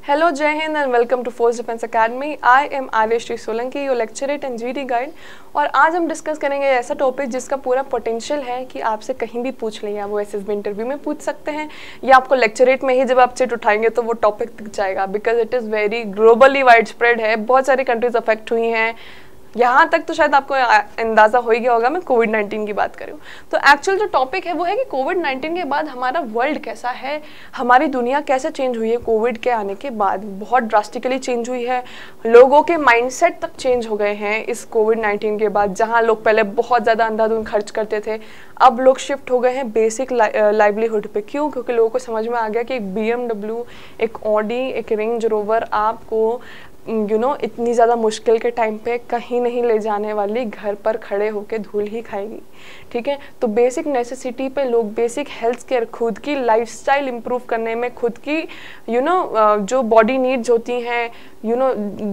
Hello, Jai Hind and welcome to Force Defense Academy. I am Aryashri Solanki, your lecturer and GD guide. और आज हम discuss करेंगे ऐसा topic जिसका पूरा पोटेंशियल है कि आपसे कहीं भी पूछ लें, या वो एसएसबी इंटरव्यू में पूछ सकते हैं या आपको लेक्चरेट में ही जब आप चिट उठाएंगे तो वो टॉपिक दिख जाएगा, because it is very globally wide spread है। बहुत सारी कंट्रीज अफेक्ट हुई हैं, यहाँ तक तो शायद आपको अंदाज़ा हो ही गया होगा मैं कोविड-19 की बात करूँ तो एक्चुअल जो टॉपिक है वो है कि कोविड-19 के बाद हमारा वर्ल्ड कैसा है, हमारी दुनिया कैसे चेंज हुई है। कोविड के आने के बाद बहुत ड्रास्टिकली चेंज हुई है, लोगों के माइंडसेट तक चेंज हो गए हैं इस कोविड-19 के बाद। जहाँ लोग पहले बहुत ज़्यादा अंधाधुंध खर्च करते थे, अब लोग शिफ्ट हो गए हैं बेसिक लाइवलीहुड पे। क्यों? क्योंकि लोगों को समझ में आ गया कि एक BMW, एक ऑडी, एक रेंज रोवर आपको इतनी ज़्यादा मुश्किल के टाइम पे कहीं नहीं ले जाने वाली, घर पर खड़े होके धूल ही खाएगी। ठीक है, तो बेसिक नेसेसिटी पे लोग बेसिक हेल्थ केयर, खुद की लाइफस्टाइल इम्प्रूव करने में, खुद की जो बॉडी नीड्स होती हैं,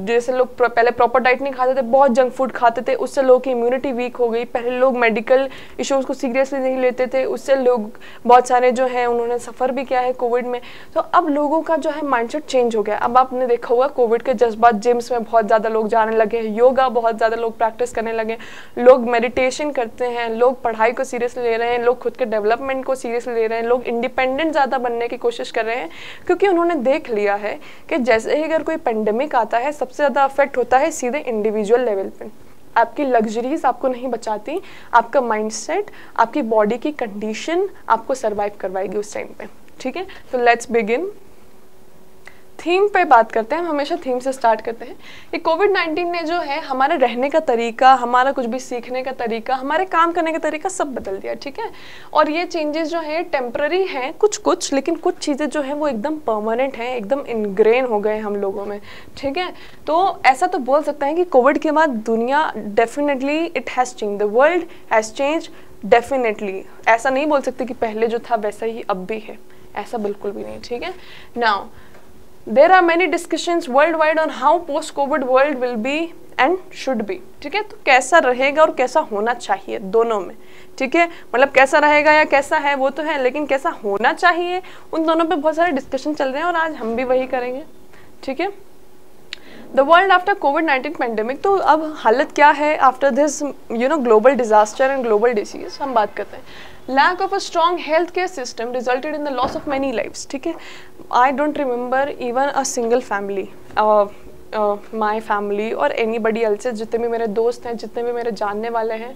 जैसे लोग पहले प्रॉपर डाइट नहीं खाते थे, बहुत जंक फूड खाते थे, उससे लोगों की इम्यूनिटी वीक हो गई। पहले लोग मेडिकल इश्यूज़ को सीरियसली नहीं लेते थे, उससे लोग बहुत सारे जो हैं उन्होंने सफ़र भी किया है कोविड में। तो अब लोगों का जो है माइंडसेट चेंज हो गया। अब आपने देखा होगा कोविड के जस्ट बाद जिम्स में बहुत ज़्यादा लोग जाने लगे हैं, योगा बहुत ज़्यादा लोग प्रैक्टिस करने लगे, लोग मेडिटेशन करते हैं, लोग पढ़ाई को सीरियसली ले रहे हैं, लोग खुद के डेवलपमेंट को सीरियसली ले रहे हैं, लोग इंडिपेंडेंट ज़्यादा बनने की कोशिश कर रहे हैं, क्योंकि उन्होंने देख लिया है कि जैसे ही अगर कोई पेंडेमिक आता है सबसे ज़्यादा अफेक्ट होता है सीधे इंडिविजुअल लेवल पे। आपकी लग्जरीज आपको नहीं बचाती, आपका माइंडसेट, आपकी बॉडी की कंडीशन आपको सरवाइव करवाएगी उस टाइम पे। ठीक है, तो लेट्स बिगिन। थीम पे बात करते हैं, हम हमेशा थीम से स्टार्ट करते हैं कि कोविड-19 ने जो है हमारे रहने का तरीका, हमारा कुछ भी सीखने का तरीका, हमारे काम करने का तरीका सब बदल दिया। ठीक है, और ये चेंजेस जो है टेम्पररी हैं कुछ, लेकिन कुछ चीज़ें जो हैं वो एकदम परमानेंट हैं, एकदम इनग्रेन हो गए हम लोगों में। ठीक है, तो ऐसा तो बोल सकते हैं कि कोविड के बाद दुनिया definitely it has change, the world has change definitely. ऐसा नहीं बोल सकते कि पहले जो था वैसा ही अब भी है, ऐसा बिल्कुल भी नहीं। ठीक है, now there are many discussions worldwide on how post-COVID world will be and should be। ठीक है, तो कैसा रहेगा और कैसा होना चाहिए दोनों में। ठीक है, मतलब कैसा रहेगा या कैसा है वो तो है, लेकिन कैसा होना चाहिए उन दोनों पे बहुत सारे डिस्कशन चल रहे हैं और आज हम भी वही करेंगे। ठीक है, the world after covid pandemic, तो अब हालत क्या है after this global disaster and global disease, हम बात करते हैं। Lack of a strong healthcare system resulted in the loss of many lives। ठीक है, I don't remember even a single family, my family और anybody else, जितने भी मेरे दोस्त हैं, जितने भी मेरे जानने वाले हैं,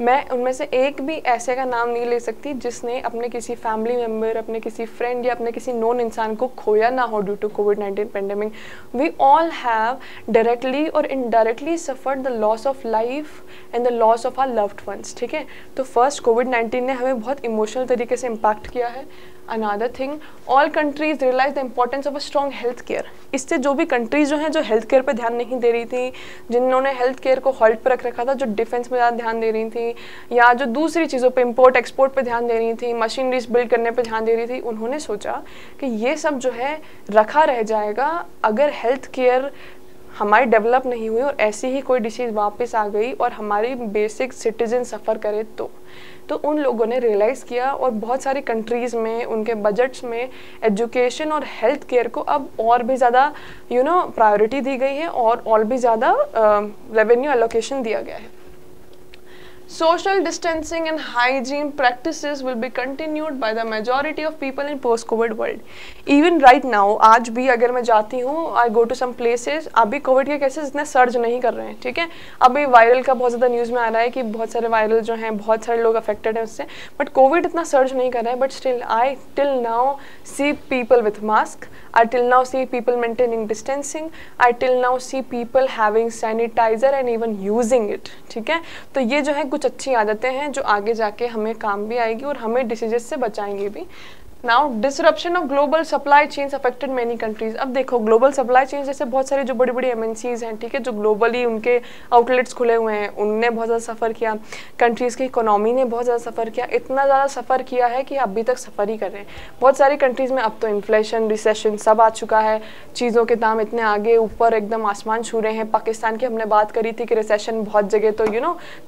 मैं उनमें से एक भी ऐसे का नाम नहीं ले सकती जिसने अपने किसी फैमिली मेम्बर, अपने किसी फ्रेंड या अपने किसी नोन इंसान को खोया ना हो ड्यू टू कोविड-19 pandemic. We all have directly और indirectly suffered the loss of life and the loss of our loved ones. ठीक है, तो फर्स्ट कोविड-19 ने हमें बहुत इमोशनल तरीके से इम्पैक्ट किया है। Another thing, all countries realise the importance of a strong health care. इससे जो भी कंट्रीज जो हैं जो हेल्थ केयर पर ध्यान नहीं दे रही थी, जिन्होंने हेल्थ केयर को हॉल्ट पर रख रखा था, जो डिफेंस में ज़्यादा ध्यान दे रही थी या जो दूसरी चीज़ों पे इम्पोर्ट एक्सपोर्ट पे ध्यान दे रही थी, मशीनरीज बिल्ड करने पे ध्यान दे रही थी, उन्होंने सोचा कि ये सब जो है रखा रह जाएगा अगर हेल्थ केयर हमारी डेवलप नहीं हुई और ऐसी ही कोई डिसीज़ वापस आ गई और हमारी बेसिक सिटीजन सफ़र करे तो उन लोगों ने रियलाइज़ किया और बहुत सारी कंट्रीज़ में उनके बजट्स में एजुकेशन और हेल्थ केयर को अब और भी ज़्यादा प्रायोरिटी दी गई है और भी ज़्यादा रेवेन्यू एलोकेशन दिया गया है। Social distancing and hygiene practices will be continued by the majority of people in post-COVID world. Even right now, आज भी अगर मैं जाती हूँ, I go to some places, अभी कोविड के केसेस इतने सर्ज नहीं कर रहे हैं। ठीक है, अभी वायरल का बहुत ज़्यादा न्यूज़ में आ रहा है कि बहुत सारे वायरल जो हैं, बहुत सारे लोग अफेक्टेड हैं उससे, बट कोविड इतना सर्ज नहीं कर रहा है। But still I till now see people with mask, I till now see people maintaining distancing, I till now see people having sanitizer and even using it। ठीक है, तो ये जो है कुछ अच्छी आदतें हैं जो आगे जाके हमें काम भी आएगी और हमें डिसीजेस से बचाएंगी भी। Now disruption of global supply chains affected many countries. अब देखो ग्लोबल सप्लाई चेन्स जैसे बहुत सारी जो बड़ी बड़ी MNCs हैं, ठीक है, जो ग्लोबली उनके आउटलेट्स खुले हुए हैं, उनने बहुत ज़्यादा सफ़र किया। कंट्रीज़ की इकोनॉमी ने बहुत ज़्यादा सफ़र किया, इतना ज़्यादा सफ़र किया है कि अभी तक सफ़र ही कर रहे हैं। बहुत सारी कंट्रीज़ में अब तो इन्फ्लेशन, रिसेशन सब आ चुका है, चीज़ों के दाम इतने आगे ऊपर एकदम आसमान छू रहे हैं। पाकिस्तान की हमने बात करी थी कि रिसेशन बहुत जगह तो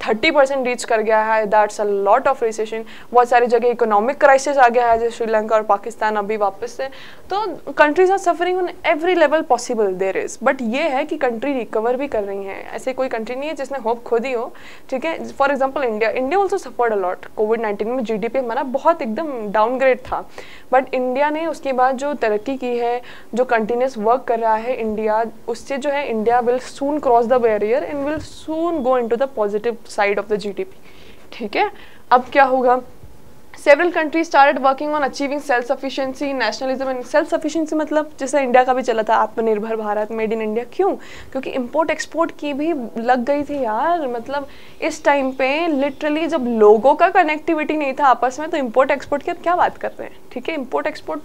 30% रीच कर गया है, that's a lot of recession. बहुत सारी जगह इकोनॉमिक क्राइसिस आ गया है, जैसे श्रीलंका श्रीलंका और पाकिस्तान अभी वापस से, तो countries are suffering on every level possible there is, but ये है कि कंट्री रिकवर भी कर रही है, ऐसे कोई कंट्री नहीं है जिसने होप खुद ही हो, ठीक है। For example India also suffered a lot कोविड-19 में, GDP हमारा बहुत एकदम डाउनग्रेड था, बट इंडिया ने उसके बाद जो तरक्की की है, जो कंटिन्यूस वर्क कर रहा है इंडिया, उससे जो है India will soon cross the barrier and will soon go into the positive side of the GDP, ठीक है। अब क्या होगा, Several countries started working on achieving self-sufficiency, nationalism and self-sufficiency मतलब जैसे इंडिया का भी चला था आत्मनिर्भर भारत, मेड इन इंडिया, क्यों? क्योंकि इंपोर्ट एक्सपोर्ट की भी लग गई थी यार, मतलब इस टाइम पे लिटरली जब लोगों का कनेक्टिविटी नहीं था आपस में, तो इंपोर्ट एक्सपोर्ट की अब क्या बात कर रहे हैं, ठीक है। इंपोर्ट एक्सपोर्ट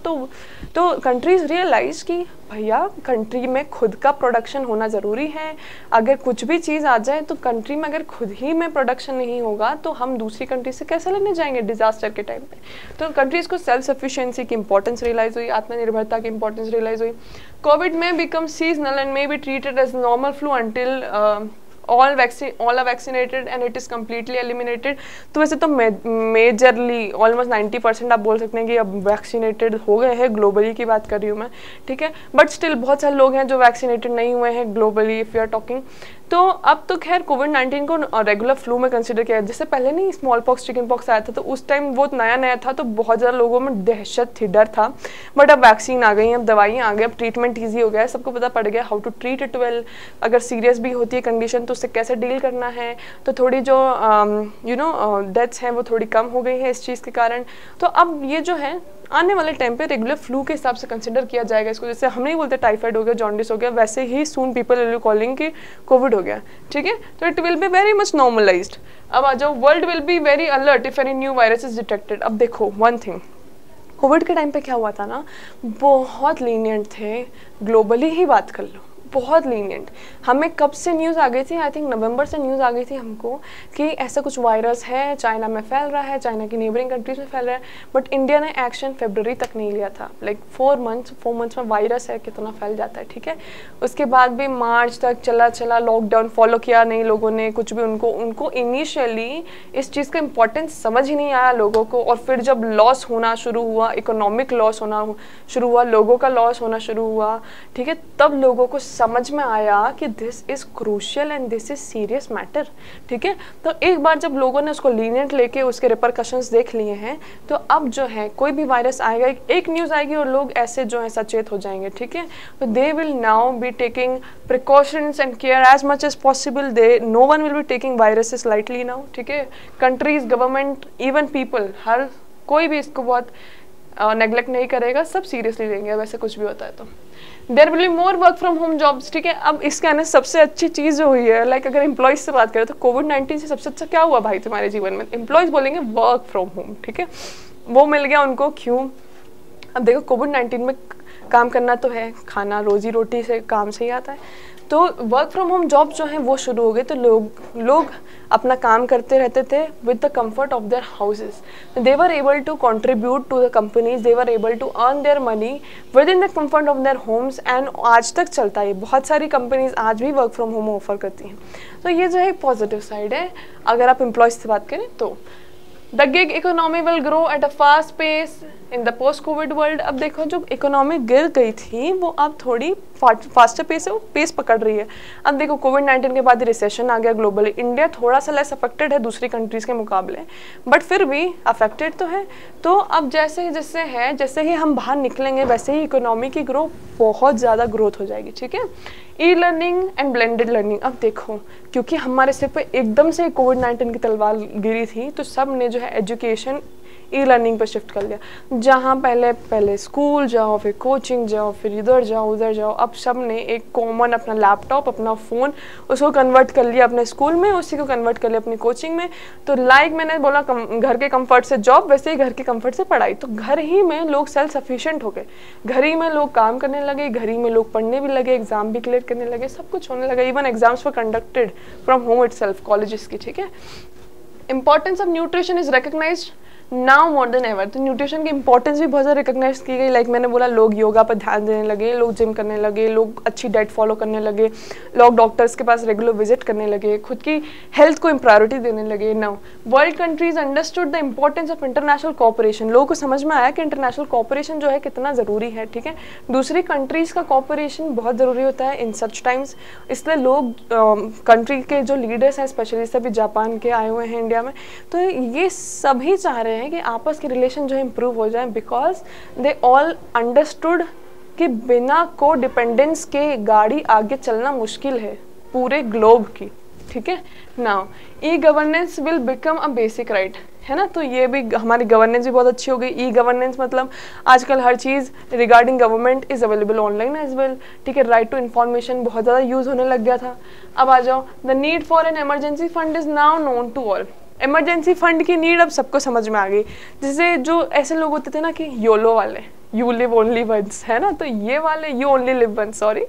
तो कंट्रीज रियलाइज कि भैया कंट्री में खुद का प्रोडक्शन होना ज़रूरी है, अगर कुछ भी चीज़ आ जाए तो कंट्री में अगर खुद ही में प्रोडक्शन नहीं होगा तो हम दूसरी कंट्री से कैसे लेने जाएंगे डिजास्टर के टाइम पे। तो कंट्रीज को सेल्फ सफिशिएंसी की इंपॉर्टेंस रियलाइज हुई, आत्मनिर्भरता की इंपॉर्टेंस रियलाइज हुई। कोविड में become seasonal and may be treated as normal flu until all are vaccinated and it is completely eliminated। तो वैसे तो मेजरली ऑलमोस्ट 90% आप बोल सकते हैं कि अब वैक्सीनेटेड हो गए हैं, ग्लोबली की बात कर रही हूँ मैं, ठीक है। बट स्टिल बहुत सारे लोग हैं जो वैक्सीनेटेड नहीं हुए हैं globally, if you are talking. तो अब तो खैर कोविड-19 को रेगुलर फ्लू में कंसिडर किया, जैसे पहले नहीं स्मॉल पॉक्स चिकन पॉक्स आया था, तो उस टाइम वो नया था, तो बहुत ज़्यादा लोगों में दहशत थी, डर था। बट अब वैक्सीन आ गई हैं, अब दवाइयाँ आ गई, अब ट्रीटमेंट ईजी हो गया है, सबको पता पड़ गया how to treat it well. अगर सीरियस भी होती है कंडीशन तो उससे कैसे डील करना है, तो थोड़ी जो डेथ्स हैं वो थोड़ी कम हो गई है इस चीज़ के कारण। तो अब ये जो है आने वाले टाइम पे रेगुलर फ्लू के हिसाब से कंसिडर किया जाएगा इसको, जैसे हम नहीं बोलते टाइफाइड हो गया, जॉन्डिस हो गया, वैसे ही soon people will be calling कि कोविड हो गया, ठीक है। तो it will be very much normalised. अब आ जाओ, world will be very alert if any new virus is detected. अब देखो वन थिंग, कोविड के टाइम पे क्या हुआ था ना, बहुत लीनियंट थे, ग्लोबली ही बात कर लो, बहुत लीनियंट। हमें कब से न्यूज़ आ गई थी, आई थिंक नवंबर से न्यूज़ आ गई थी हमको कि ऐसा कुछ वायरस है, चाइना में फैल रहा है, चाइना की नेबरिंग कंट्रीज में फैल रहा है, बट इंडिया ने एक्शन फरवरी तक नहीं लिया था। लाइक 4 मंथ्स में वायरस है कितना फैल जाता है, ठीक है। उसके बाद भी मार्च तक चला लॉकडाउन फॉलो किया नहीं लोगों ने कुछ भी, उनको इनिशियली इस चीज़ का इम्पोर्टेंस समझ ही नहीं आया लोगों को। और फिर जब लॉस होना शुरू हुआ, इकोनॉमिक लॉस होना शुरू हुआ, लोगों का लॉस होना शुरू हुआ, ठीक है, तब लोगों को समझ में आया कि this is crucial and this is serious matter, ठीक है। तो एक बार जब लोगों ने उसको लीनियंट लेके उसके रिपरकशंस देख लिए हैं, तो अब जो है कोई भी वायरस आएगा, एक न्यूज़ आएगी और लोग ऐसे जो है सचेत हो जाएंगे, ठीक है। तो they will now be taking precautions and care as much as possible. No one will be taking viruses lightly now, ठीक है। कंट्रीज, गवर्नमेंट, इवन पीपल, हर कोई भी इसको बहुत नेग्लेक्ट नहीं करेगा, सब सीरियसली लेंगे वैसे कुछ भी होता है तो। There will be more work from home jobs, ठीक है। अब इसके आने सबसे अच्छी चीज़ जो हुई है, लाइक अगर एम्प्लॉयज़ से बात करें तो कोविड-19 से सबसे अच्छा क्या हुआ भाई तुम्हारे जीवन में, एम्प्लॉयज़ बोलेंगे वर्क फ्रॉम होम, ठीक है। वो मिल गया उनको, क्यों? अब देखो कोविड-19 में काम करना तो है, खाना रोजी रोटी से काम से ही आता है, तो वर्क फ्रॉम होम जॉब जो है वो शुरू हो गई, तो लोग अपना काम करते रहते थे with the comfort of their houses. They were able to contribute to the companies, they were able to earn their money within the comfort of their homes, and आज तक चलता है। बहुत सारी कंपनीज आज भी वर्क फ्रॉम होम ऑफर करती हैं, तो ये जो है पॉजिटिव साइड है अगर आप एम्प्लॉयज़ से बात करें तो। The gig economy will grow at a fast pace in the post Covid world. अब देखो जो इकोनॉमी गिर गई थी वो अब थोड़ी फास्टर पेस है, वो पेस पकड़ रही है। अब देखो कोविड-19 के बाद रिसेशन आ गया ग्लोबली, इंडिया थोड़ा सा लेस अफेक्टेड है दूसरी कंट्रीज़ के मुकाबले, बट फिर भी अफेक्टेड तो है। तो अब जैसे ही हम बाहर निकलेंगे वैसे ही इकोनॉमी की बहुत ज़्यादा ग्रोथ हो जाएगी, ठीक है। E learning and blended learning, अब देखो क्योंकि हमारे सिर पे एकदम से कोविड-19 की तलवार गिरी थी, तो सब ने जो है एजुकेशन ई लर्निंग पर शिफ्ट कर लिया। जहाँ पहले स्कूल जाओ, फिर कोचिंग जाओ, फिर इधर जाओ उधर जाओ, अब सब ने एक कॉमन अपना लैपटॉप, अपना फ़ोन, उसको कन्वर्ट कर लिया अपने स्कूल में, उसी को कन्वर्ट कर लिया अपनी कोचिंग में। तो लाइक मैंने बोला घर के कंफर्ट से जॉब, वैसे ही घर के कंफर्ट से पढ़ाई। तो घर ही में लोग सेल्फ सफिशिएंट हो गए, घर ही में लोग काम करने लगे, घर ही में लोग पढ़ने भी लगे, एग्जाम भी क्लियर करने लगे, सब कुछ होने लगा। Even exams were conducted from home itself, colleges की, ठीक है। Importance of nutrition is recognized now more than ever. तो न्यूट्रिशन की इंपॉर्टेंस भी बहुत ज़्यादा रिकग्नाइज की गई। लाइक मैंने बोला, लोग योगा पर ध्यान देने लगे, लोग जिम करने लगे, लोग अच्छी डाइट फॉलो करने लगे, लोग डॉक्टर्स के पास रेगुलर विजिट करने लगे, खुद की हेल्थ को प्रायोरिटी देने लगे। Now world countries understood the importance of international cooperation. लोगों को समझ में आया कि इंटरनेशनल कोऑपरेशन जो है कितना ज़रूरी है, ठीक है। दूसरी कंट्रीज़ का कोऑपरेशन बहुत ज़रूरी होता है इन सच टाइम्स। इसलिए लोग कंट्री के जो लीडर्स हैं, स्पेशली सभी जापान के आए हुए हैं इंडिया में, तो ये सभी चाह रहे हैं कि आपस के रिलेशन जो है इम्प्रूव हो जाए, बिकॉज दे ऑल अंडरस्टूड कि बिना को डिपेंडेंस के गाड़ी आगे चलना मुश्किल है पूरे ग्लोब की, ठीक है। Now e governance will become a basic right, है ना। तो ये भी हमारी गवर्नेंस भी बहुत अच्छी हो गई। ई गवर्नेंस मतलब आजकल हर चीज़ regarding government is available online as well, ठीक है। राइट टू इन्फॉर्मेशन बहुत ज़्यादा यूज़ होने लग गया था। अब आ जाओ, the need for an emergency fund is now known to all. Emergency fund की नीड अब सबको समझ में आ गई। जैसे जो ऐसे लोग होते थे ना कि योलो वाले, यू लिव ओनली वंस, है ना, तो ये वाले you only live once, sorry,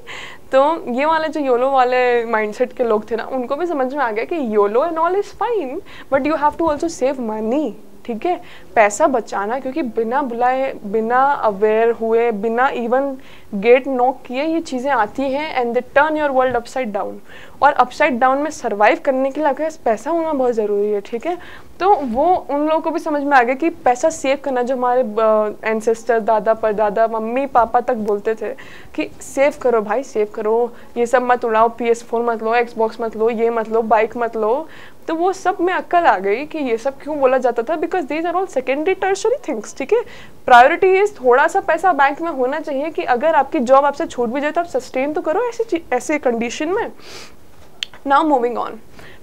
तो ये वाले जो योलो वाले माइंडसेट के लोग थे ना, उनको भी समझ में आ गया कि YOLO and all is fine, but you have to also save money, ठीक है। पैसा बचाना, क्योंकि बिना बुलाए, बिना अवेयर हुए, बिना इवन गेट नॉक किए ये चीज़ें आती हैं and they turn your world upside down. और अपसाइड डाउन में सर्वाइव करने के लिए आपके पास पैसा होना बहुत ज़रूरी है, ठीक है। तो वो उन लोगों को भी समझ में आ गया कि पैसा सेव करना, जो हमारे एंसेस्टर, दादा परदादा, मम्मी पापा तक बोलते थे कि सेव करो भाई, सेव करो, ये सब मत उड़ाओ, PS4 मत लो, Xbox मत लो, ये मत लो, बाइक मत लो। तो वो सब में अक्ल आ गई कि ये सब क्यों बोला जाता था, because these are all secondary tertiary things, ठीक है। प्रायोरिटी इज थोड़ा सा पैसा बैंक में होना चाहिए कि अगर आपकी जॉब आपसे छूट भी जाए तो आप सस्टेन तो करो ऐसे कंडीशन में। Now moving on,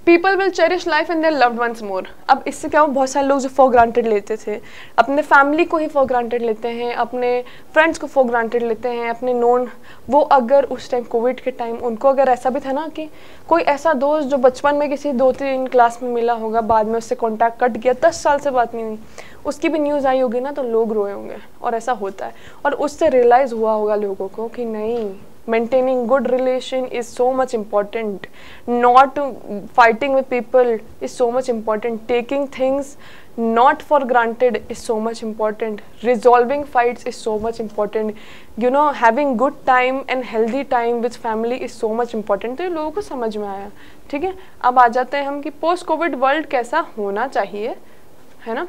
people will cherish life and their loved ones more. अब इससे क्या हो, बहुत सारे लोग जो फॉर ग्रांटेड लेते थे, अपने फैमिली को ही फॉर ग्रांटेड लेते हैं, अपने फ्रेंड्स को फॉर ग्रांटेड लेते हैं, अपने नोन, वो अगर उस टाइम कोविड के टाइम उनको अगर ऐसा भी था ना कि कोई ऐसा दोस्त जो बचपन में किसी 2-3 क्लास में मिला होगा, बाद में उससे कॉन्टैक्ट कट गया, 10 साल से बात नहीं हुई, उसकी भी न्यूज़ आई होगी ना, तो लोग रोए होंगे। और ऐसा होता है, और उससे रियलाइज़ हुआ होगा लोगों को कि नहीं, maintaining good relation is so much important, not fighting with people is so much important, taking things not for granted is so much important, resolving fights is so much important, you know, having good time and healthy time with family is so much important। तो ये लोगों को समझ में आया, ठीक है। अब आ जाते हैं हम कि पोस्ट कोविड वर्ल्ड कैसा होना चाहिए, है ना।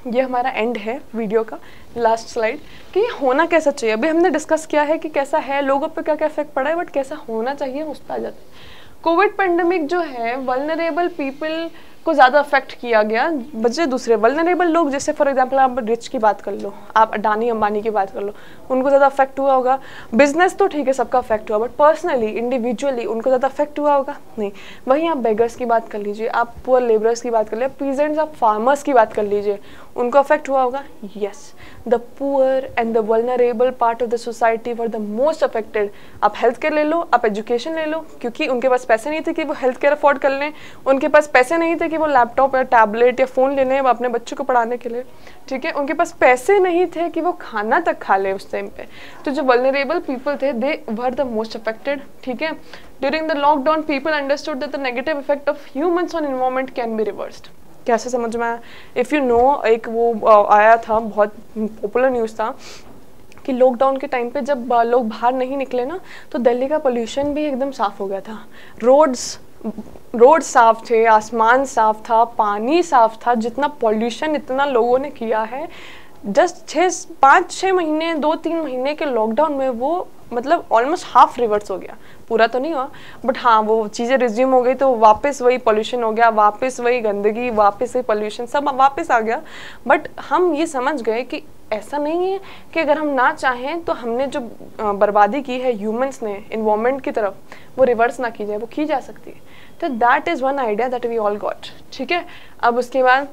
ये हमारा एंड है वीडियो का, लास्ट स्लाइड, कि होना कैसा चाहिए। अभी हमने डिस्कस किया है कि कैसा है, लोगों पे क्या क्या इफेक्ट पड़ा है, बट कैसा होना चाहिए उस पर आ जाते हैं। कोविड पेंडेमिक जो है, वल्नरेबल पीपल को ज़्यादा अफेक्ट किया गया, बचे दूसरे वल्नरेबल लोग, जैसे फॉर एग्जांपल आप रिच की बात कर लो, आप अडानी अंबानी की बात कर लो, उनको ज़्यादा अफेक्ट हुआ होगा। बिजनेस तो ठीक है, सबका अफेक्ट हुआ, बट पर्सनली, इंडिविजुअली उनको ज़्यादा अफेक्ट हुआ होगा नहीं। वहीं आप बेगर्स की बात कर लीजिए, आप पुअर लेबरर्स की बात कर लीजिए, पीजेंट्स, आप फार्मर्स की बात कर लीजिए, उनको अफेक्ट हुआ होगा। Yes, the poor and the vulnerable part of the society were the most affected. आप हेल्थ केयर ले लो, आप एजुकेशन ले लो, क्योंकि उनके पास पैसे नहीं थे कि वो हेल्थ केयर अफोर्ड कर लें, उनके पास पैसे नहीं थे कि वो लैपटॉप या टैबलेट या फ़ोन ले लें अपने बच्चों को पढ़ाने के लिए, ठीक है। उनके पास पैसे नहीं थे कि वो खाना तक खा ले उस टाइम पे। तो जो वल्नरेबल पीपल थे, दे वर द मोस्ट अफेक्टेड, ठीक है। During the lockdown people understood that the negative effect of humans on environment can be reversed. कैसे समझ में आया? इफ़ यू नो, एक वो आया था, बहुत पॉपुलर न्यूज़ था कि लॉकडाउन के टाइम पे जब लोग बाहर नहीं निकले ना, तो दिल्ली का पोल्यूशन भी एकदम साफ़ हो गया था। रोड साफ थे, आसमान साफ था, पानी साफ था। जितना पॉल्यूशन इतना लोगों ने किया है, जस्ट 5-6 महीने, 2-3 महीने के लॉकडाउन में वो मतलब ऑलमोस्ट हाफ रिवर्स हो गया। पूरा तो नहीं हुआ, बट हाँ, वो चीज़ें रिज्यूम हो गई, तो वापस वही पॉल्यूशन हो गया, वापस वही गंदगी, वापस वही पॉल्यूशन, सब वापस आ गया। बट हम ये समझ गए कि ऐसा नहीं है कि अगर हम ना चाहें तो हमने जो बर्बादी की है ह्यूमंस ने एनवायरनमेंट की तरफ, वो रिवर्स ना की जाए, वो की जा सकती है। तो that is one idea that we all got, ठीक है। अब उसके बाद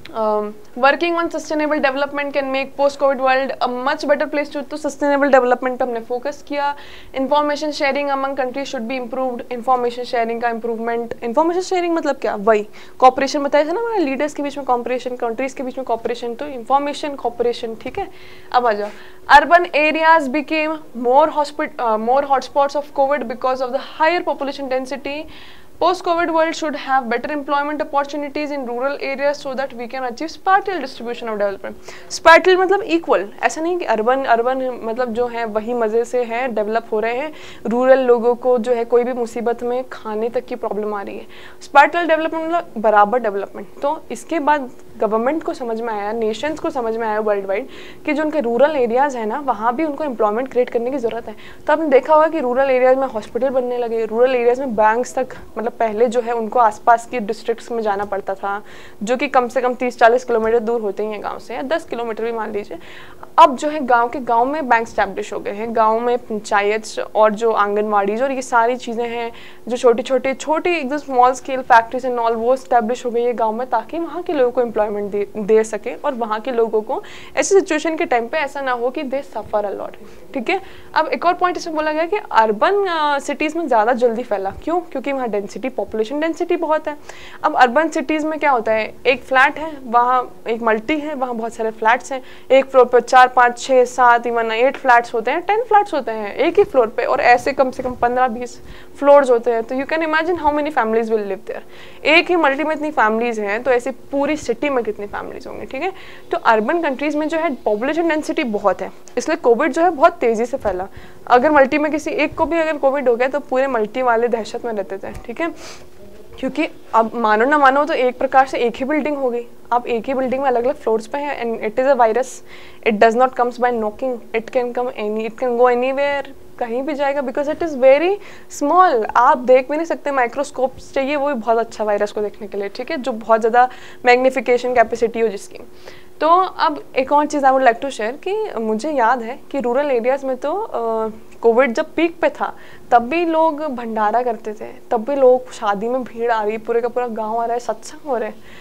working on sustainable development can make post Covid world a much better place too. तो सस्टेनेबल डेवलपमेंट पे हमने फोकस किया। Information sharing among countries should be improved. Information sharing का इंप्रूवमेंट, इंफॉर्मेशन शेयरिंग मतलब क्या, वही कॉपरेशन बताया था ना हमारे लीडर्स के बीच में कॉपरेशन, कंट्रीज के बीच में कॉपरेशन, तो इंफॉर्मेशन कॉपरेशन, ठीक है। अब आ जाओ, urban areas became more hotspots of COVID because of the higher population density post Covid world should have better employment opportunities in rural area so that we can achieve spatial distribution of development. Spatial मतलब equal, ऐसा नहीं कि urban urban मतलब जो है वही मज़े से है डेवलप हो रहे हैं, रूरल लोगों को जो है कोई भी मुसीबत में खाने तक की प्रॉब्लम आ रही है। स्पार्टल डेवलपमेंट मतलब बराबर डेवलपमेंट। तो इसके बाद गवर्नमेंट को समझ में आया, नेशंस को समझ में आया वर्ल्ड वाइड कि जो उनके रूरल एरियाज़ है ना, वहाँ भी उनको एम्प्लॉयमेंट क्रिएट करने की ज़रूरत है। तो आपने देखा होगा कि रूरल एरियाज़ में हॉस्पिटल बनने लगे, रूरल एरियाज़ में बैंक्स तक, मतलब पहले जो है उनको आसपास की डिस्ट्रिक्ट्स में जाना पड़ता था, जो कि कम से कम 30-40 किलोमीटर दूर होते ही हैं गाँव से, या 10 किलोमीटर भी मान लीजिए। अब जो है गाँव में बैंक स्टैब्लिश हो गए हैं, गाँव में पंचायत और जो आंगनवाड़ीज और ये सारी चीज़ें हैं, जो छोटी एकदम small scale factories and all, वो स्टैब्लिश हो गई है गाँव में, ताकि वहाँ के लोगों को एम्प्लॉयमेंट दे सके और वहाँ के लोगों को ऐसी सिचुएशन के टाइम पे ऐसा ना हो कि दे सफर अलॉट। ठीक है। अब एक और पॉइंट इसमें बोला गया कि अर्बन सिटीज़ में ज़्यादा जल्दी फैला, क्यों? क्योंकि वहाँ डेंसिटी, पॉपुलेशन डेंसिटी बहुत है। अब अर्बन सिटीज़ में क्या होता है, एक फ्लैट है, वहाँ एक मल्टी है, वहाँ बहुत सारे फ्लैट्स हैं, एक फ्लोर पर 4, 5, 6, 7 इवन 8 फ्लैट्स होते हैं, 10 फ्लैट्स होते हैं एक ही फ्लोर पे, और ऐसे कम से कम 15-20 फ्लोर्स होते हैं। तो you can imagine how many families will live there. एक ही मल्टी में इतनी फैमिलीज हैं, तो ऐसी पूरी सिटी में कितनी फैमिलीज होंगी। ठीक है। तो अर्बन कंट्रीज में जो है पॉपुलेशन डेंसिटी बहुत है, इसलिए कोविड जो है बहुत तेजी से फैला। अगर मल्टी में किसी एक को भी अगर कोविड हो गया तो पूरे मल्टी वाले दहशत में रहते थे। ठीक है। क्योंकि अब मानो ना मानो तो एक प्रकार से एक ही बिल्डिंग हो गई, आप एक ही बिल्डिंग में अलग अलग फ्लोर्स पे हैं, and it is a virus, it does not comes by knocking, it can go anywhere, कहीं भी जाएगा, because it is very small, आप देख भी नहीं सकते, माइक्रोस्कोप्स चाहिए, वो भी बहुत अच्छा वायरस को देखने के लिए। ठीक है। जो बहुत ज़्यादा मैग्नीफिकेशन कैपेसिटी हो जिसकी। तो अब एक और चीज़ I would like to share कि मुझे याद है कि रूरल एरियाज़ में तो कोविड जब पीक पे था तब भी लोग भंडारा करते थे, तब भी लोग शादी में भीड़ आ रही, पूरे का पूरा गांव आ रहा है, सत्संग हो रहे हैं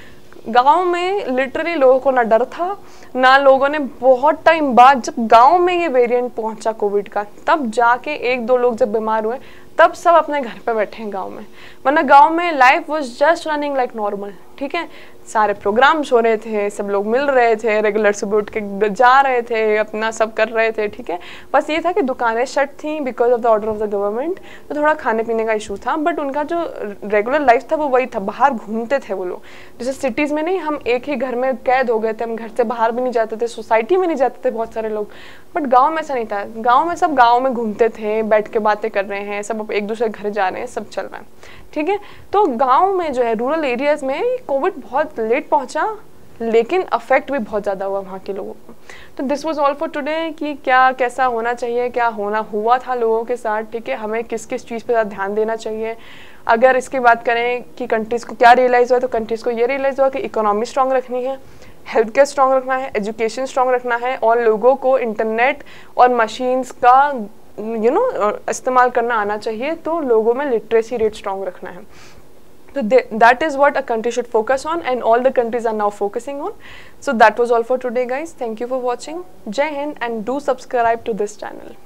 गांव में। लिटरली लोगों को ना डर था ना, लोगों ने बहुत टाइम बाद जब गांव में ये वेरिएंट पहुंचा कोविड का, तब जाके 1-2 लोग जब बीमार हुए तब सब अपने घर पे बैठे हैं गांव में, वरना गांव में life was just running like normal. ठीक है। सारे प्रोग्राम्स हो रहे थे, सब लोग मिल रहे थे, रेगुलर सुबह उठ के जा रहे थे, अपना सब कर रहे थे। ठीक है। बस ये था कि दुकानें शट थी because of the order of the government, तो थोड़ा खाने पीने का इशू था, बट उनका जो रेगुलर लाइफ था वो वही था, बाहर घूमते थे वो लोग। जैसे सिटीज़ में नहीं, हम एक ही घर में कैद हो गए थे, हम घर से बाहर भी नहीं जाते थे, सोसाइटी में नहीं जाते थे बहुत सारे लोग, बट गाँव में ऐसा नहीं था। गाँव में सब गाँव में घूमते थे, बैठ के बातें कर रहे हैं, सब एक दूसरे घर जा रहे हैं, सब चल रहा है। ठीक है। तो गाँव में जो है रूरल एरियाज़ में कोविड बहुत लेट पहुंचा, लेकिन अफेक्ट भी बहुत ज़्यादा हुआ वहाँ के लोगों को। तो this was all for today कि क्या कैसा होना चाहिए, क्या हुआ था लोगों के साथ। ठीक है। हमें किस किस चीज़ पे ज़्यादा ध्यान देना चाहिए। अगर इसकी बात करें कि कंट्रीज़ को क्या रियलाइज़ हुआ, तो कंट्रीज़ को ये रियलाइज़ हुआ कि इकोनॉमी स्ट्रॉन्ग रखनी है, हेल्थ केयर स्ट्रॉन्ग रखना है, एजुकेशन स्ट्रॉन्ग रखना है, और लोगों को इंटरनेट और मशीन्स का इस्तेमाल करना आना चाहिए। तो लोगों में लिटरेसी रेट स्ट्रॉन्ग रखना है। So that is what a country should focus on, and all the countries are now focusing on. So that was all for today, guys. Thank you for watching. Jai Hind, and do subscribe to this channel.